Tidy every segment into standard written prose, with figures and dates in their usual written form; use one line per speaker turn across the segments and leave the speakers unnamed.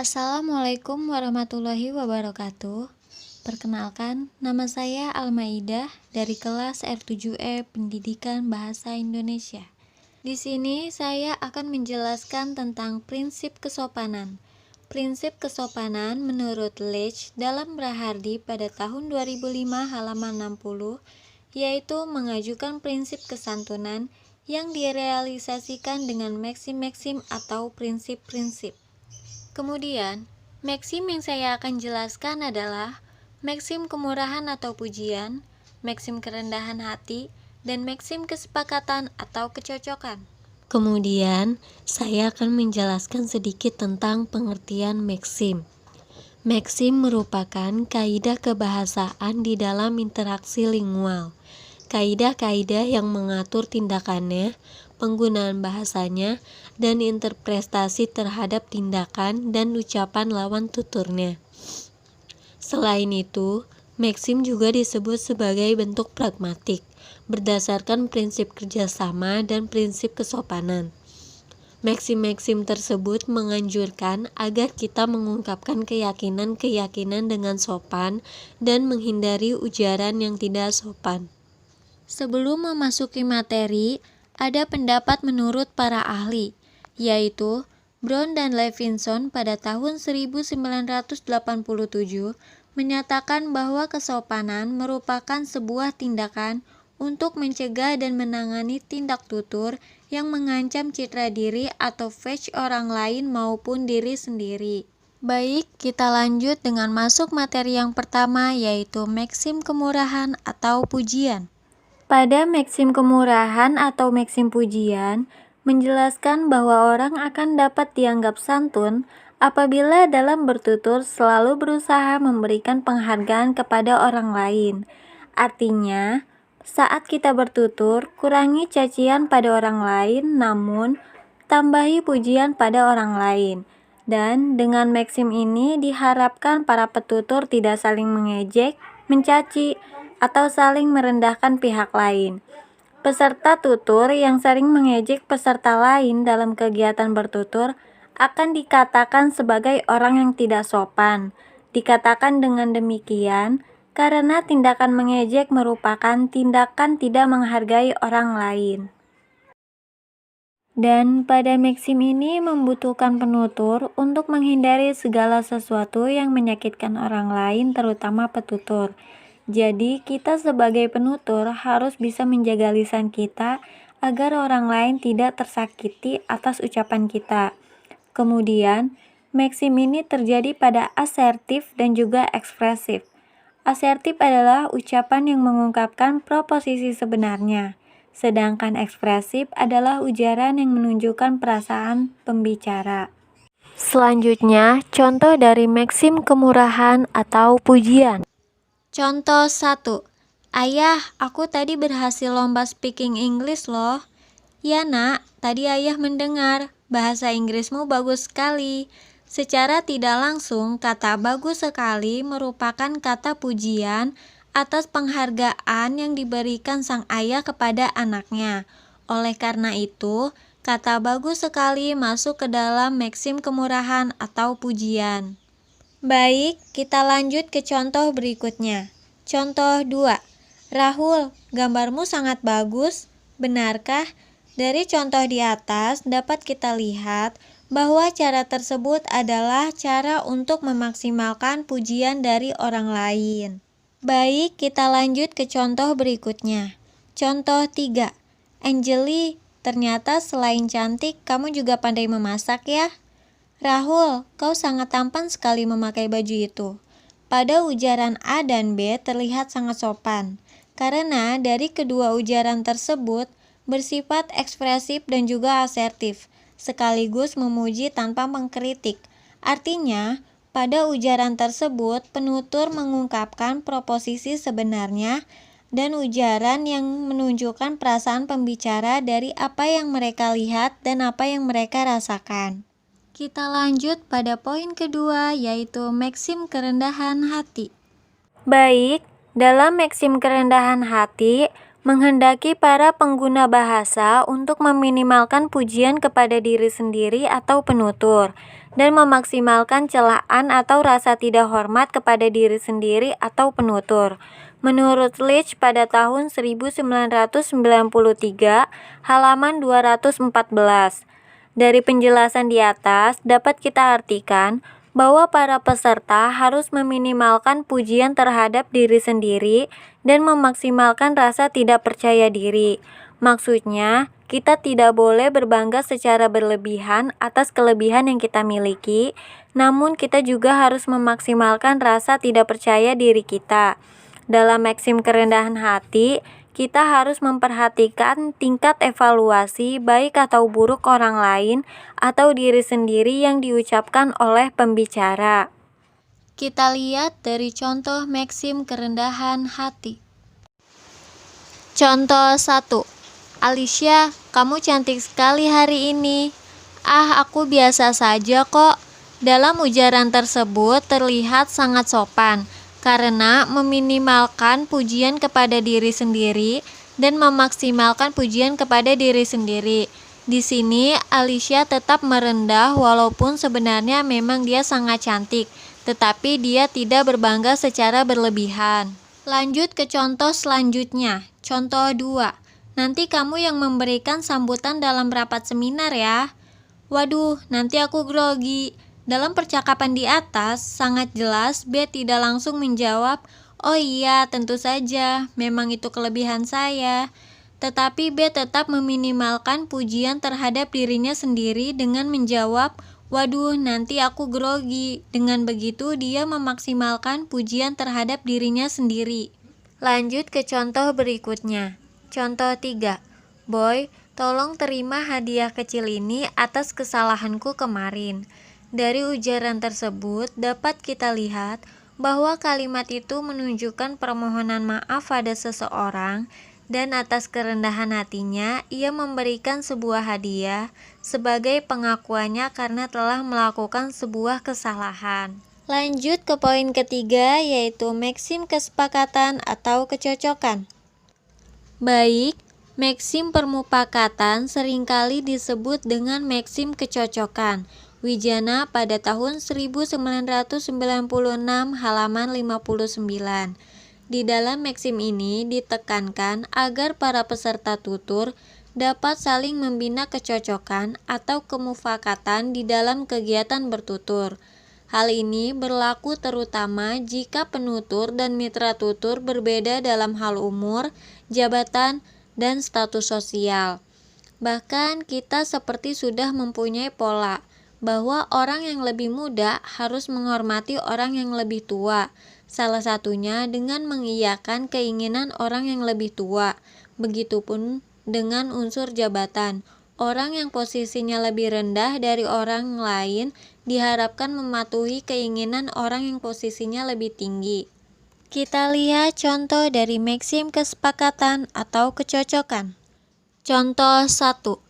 Assalamualaikum warahmatullahi wabarakatuh. Perkenalkan, nama saya Almaidah dari kelas R7E Pendidikan Bahasa Indonesia. Di sini saya akan menjelaskan tentang prinsip kesopanan. Prinsip kesopanan menurut Leach dalam Rahardi pada tahun 2005 halaman 60, yaitu mengajukan prinsip kesantunan yang direalisasikan dengan maksim-maksim atau prinsip-prinsip. Kemudian, maksim yang saya akan jelaskan adalah maksim kemurahan atau pujian, maksim kerendahan hati, dan maksim kesepakatan atau kecocokan. Kemudian, saya akan menjelaskan sedikit tentang pengertian maksim. Maksim merupakan kaidah kebahasaan di dalam interaksi lingual. Kaidah-kaidah yang mengatur tindakannya, penggunaan bahasanya, dan interpretasi terhadap tindakan dan ucapan lawan tuturnya. Selain itu, maksim juga disebut sebagai bentuk pragmatik, berdasarkan prinsip kerjasama dan prinsip kesopanan. Maksim-maksim tersebut menganjurkan agar kita mengungkapkan keyakinan-keyakinan dengan sopan dan menghindari ujaran yang tidak sopan. Sebelum memasuki materi, ada pendapat menurut para ahli, yaitu Brown dan Levinson pada tahun 1987 menyatakan bahwa kesopanan merupakan sebuah tindakan untuk mencegah dan menangani tindak tutur yang mengancam citra diri atau image orang lain maupun diri sendiri. Baik, kita lanjut dengan masuk materi yang pertama, yaitu maksim kemurahan atau pujian. Pada maksim kemurahan atau maksim pujian, menjelaskan bahwa orang akan dapat dianggap santun apabila dalam bertutur selalu berusaha memberikan penghargaan kepada orang lain. Artinya, saat kita bertutur, kurangi cacian pada orang lain, namun tambahi pujian pada orang lain. Dan dengan maksim ini diharapkan para petutur tidak saling mengejek, mencaci, atau saling merendahkan pihak lain. Peserta tutur yang sering mengejek peserta lain dalam kegiatan bertutur akan dikatakan sebagai orang yang tidak sopan. Dikatakan dengan demikian karena tindakan mengejek merupakan tindakan tidak menghargai orang lain. Dan pada maksim ini membutuhkan penutur untuk menghindari segala sesuatu yang menyakitkan orang lain, terutama petutur. Jadi, kita sebagai penutur harus bisa menjaga lisan kita agar orang lain tidak tersakiti atas ucapan kita. Kemudian, maksim ini terjadi pada asertif dan juga ekspresif. Asertif adalah ucapan yang mengungkapkan proposisi sebenarnya, sedangkan ekspresif adalah ujaran yang menunjukkan perasaan pembicara. Selanjutnya, contoh dari maksim kemurahan atau pujian. Contoh 1. Ayah, aku tadi berhasil lomba speaking English loh. Ya nak, tadi ayah mendengar, bahasa Inggrismu bagus sekali. Secara tidak langsung, kata bagus sekali merupakan kata pujian atas penghargaan yang diberikan sang ayah kepada anaknya. Oleh karena itu, kata bagus sekali masuk ke dalam maksim kemurahan atau pujian. Baik, kita lanjut ke contoh berikutnya. Contoh 2. Rahul, gambarmu sangat bagus. Benarkah? Dari contoh di atas dapat kita lihat bahwa cara tersebut adalah cara untuk memaksimalkan pujian dari orang lain. Baik, kita lanjut ke contoh berikutnya. Contoh 3. Anjeli, ternyata selain cantik, kamu juga pandai memasak ya? Rahul, kau sangat tampan sekali memakai baju itu. Pada ujaran A dan B terlihat sangat sopan, karena dari kedua ujaran tersebut bersifat ekspresif dan juga asertif, sekaligus memuji tanpa mengkritik. Artinya, pada ujaran tersebut penutur mengungkapkan proposisi sebenarnya dan ujaran yang menunjukkan perasaan pembicara dari apa yang mereka lihat dan apa yang mereka rasakan. Kita lanjut pada poin kedua, yaitu maksim kerendahan hati. Baik, dalam maksim kerendahan hati, Menghendaki para pengguna bahasa untuk meminimalkan pujian kepada diri sendiri atau penutur, dan memaksimalkan celaan atau rasa tidak hormat kepada diri sendiri atau penutur. Menurut Leach pada tahun 1993, halaman 214. Dari penjelasan di atas, dapat kita artikan bahwa para peserta harus meminimalkan pujian terhadap diri sendiri dan memaksimalkan rasa tidak percaya diri. Maksudnya, kita tidak boleh berbangga secara berlebihan atas kelebihan yang kita miliki, namun kita juga harus memaksimalkan rasa tidak percaya diri kita. Dalam maksim kerendahan hati, kita harus memperhatikan tingkat evaluasi baik atau buruk orang lain atau diri sendiri yang diucapkan oleh pembicara. Kita lihat dari contoh maksim kerendahan hati. Contoh 1. Alicia, kamu cantik sekali hari ini. Ah, aku biasa saja kok. Dalam ujaran tersebut terlihat sangat sopan, karena meminimalkan pujian kepada diri sendiri dan memaksimalkan pujian kepada diri sendiri. Di sini Alicia tetap merendah walaupun sebenarnya memang dia sangat cantik, tetapi dia tidak berbangga secara berlebihan. Lanjut ke contoh selanjutnya. Contoh 2. Nanti kamu yang memberikan sambutan dalam rapat seminar ya. Waduh, nanti aku grogi. Dalam percakapan di atas, sangat jelas B tidak langsung menjawab, "Oh iya, tentu saja, memang itu kelebihan saya." Tetapi B tetap meminimalkan pujian terhadap dirinya sendiri dengan menjawab, "Waduh, nanti aku grogi." Dengan begitu, dia memaksimalkan pujian terhadap dirinya sendiri. Lanjut ke contoh berikutnya. Contoh 3. Boy, tolong terima hadiah kecil ini atas kesalahanku kemarin. Dari ujaran tersebut dapat kita lihat bahwa kalimat itu menunjukkan permohonan maaf pada seseorang, dan atas kerendahan hatinya ia memberikan sebuah hadiah sebagai pengakuannya karena telah melakukan sebuah kesalahan. Lanjut ke poin ketiga, yaitu maksim kesepakatan atau kecocokan. Baik, maksim permupakatan seringkali disebut dengan maksim kecocokan. Wijana pada tahun 1996 halaman 59. Di dalam maksim ini ditekankan agar para peserta tutur dapat saling membina kecocokan atau kemufakatan di dalam kegiatan bertutur. Hal ini berlaku terutama jika penutur dan mitra tutur berbeda dalam hal umur, jabatan, dan status sosial. Bahkan kita seperti sudah mempunyai pola bahwa orang yang lebih muda harus menghormati orang yang lebih tua, salah satunya dengan mengiyakan keinginan orang yang lebih tua. Begitupun dengan unsur jabatan. Orang yang posisinya lebih rendah dari orang lain diharapkan mematuhi keinginan orang yang posisinya lebih tinggi. Kita lihat contoh dari maksim kesepakatan atau kecocokan. Contoh 1.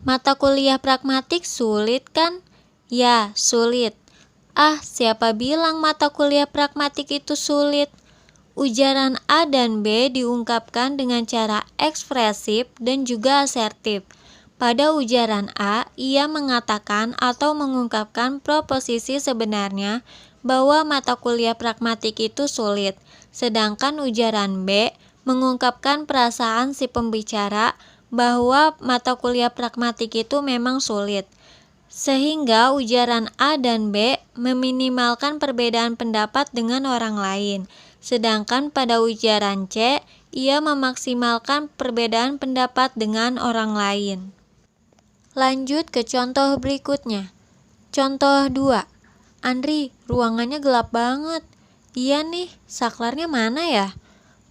Mata kuliah pragmatik sulit kan? Ya, sulit. Ah, siapa bilang mata kuliah pragmatik itu sulit? Ujaran A dan B diungkapkan dengan cara ekspresif dan juga asertif. Pada ujaran A, ia mengatakan atau mengungkapkan proposisi sebenarnya bahwa mata kuliah pragmatik itu sulit, sedangkan ujaran B mengungkapkan perasaan si pembicara bahwa mata kuliah pragmatik itu memang sulit. Sehingga ujaran A dan B meminimalkan perbedaan pendapat dengan orang lain, sedangkan pada ujaran C, ia memaksimalkan perbedaan pendapat dengan orang lain. Lanjut ke contoh berikutnya. Contoh 2. Andri, ruangannya gelap banget. Iya nih, saklarnya mana ya?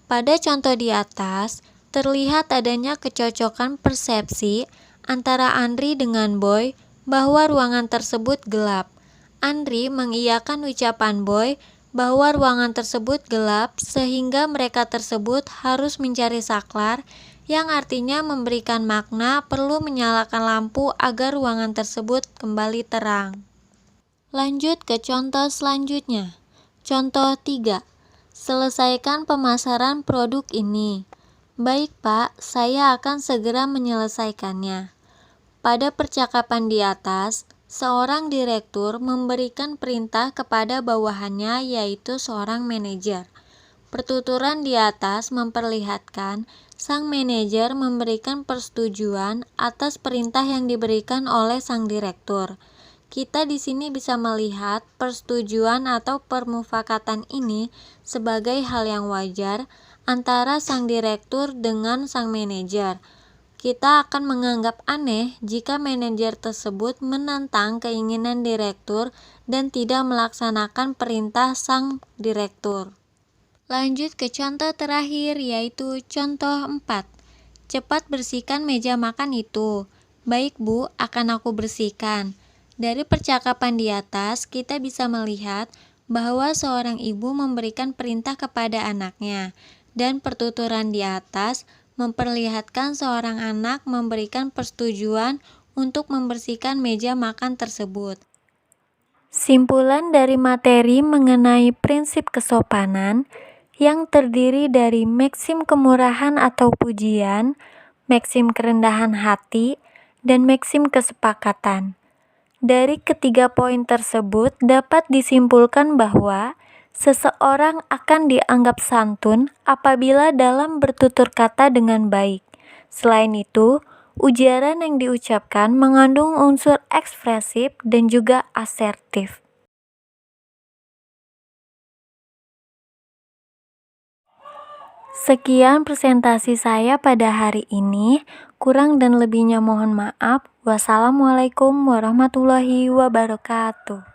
Pada contoh di atas, terlihat adanya kecocokan persepsi antara Andri dengan Boy bahwa ruangan tersebut gelap. Andri mengiyakan ucapan Boy bahwa ruangan tersebut gelap sehingga mereka tersebut harus mencari saklar, yang artinya memberikan makna perlu menyalakan lampu agar ruangan tersebut kembali terang. Lanjut ke contoh selanjutnya. Contoh 3. Selesaikan pemasaran produk ini. Baik, Pak, saya akan segera menyelesaikannya. Pada percakapan di atas, seorang direktur memberikan perintah kepada bawahannya, yaitu seorang manajer. Pertuturan di atas memperlihatkan sang manajer memberikan persetujuan atas perintah yang diberikan oleh sang direktur. Kita di sini bisa melihat persetujuan atau permufakatan ini sebagai hal yang wajar antara sang direktur dengan sang manajer. Kita akan menganggap aneh jika manajer tersebut menentang keinginan direktur dan tidak melaksanakan perintah sang direktur. Lanjut ke contoh terakhir, yaitu contoh 4. Cepat bersihkan meja makan itu. Baik, Bu, akan aku bersihkan. Dari percakapan di atas, kita bisa melihat bahwa seorang ibu memberikan perintah kepada anaknya, dan pertuturan di atas memperlihatkan seorang anak memberikan persetujuan untuk membersihkan meja makan tersebut. Simpulan dari materi mengenai prinsip kesopanan yang terdiri dari maksim kemurahan atau pujian, maksim kerendahan hati, dan maksim kesepakatan. Dari ketiga poin tersebut dapat disimpulkan bahwa seseorang akan dianggap santun apabila dalam bertutur kata dengan baik. Selain itu, ujaran yang diucapkan mengandung unsur ekspresif dan juga asertif. Sekian presentasi saya pada hari ini. Kurang dan lebihnya mohon maaf. Wassalamualaikum warahmatullahi wabarakatuh.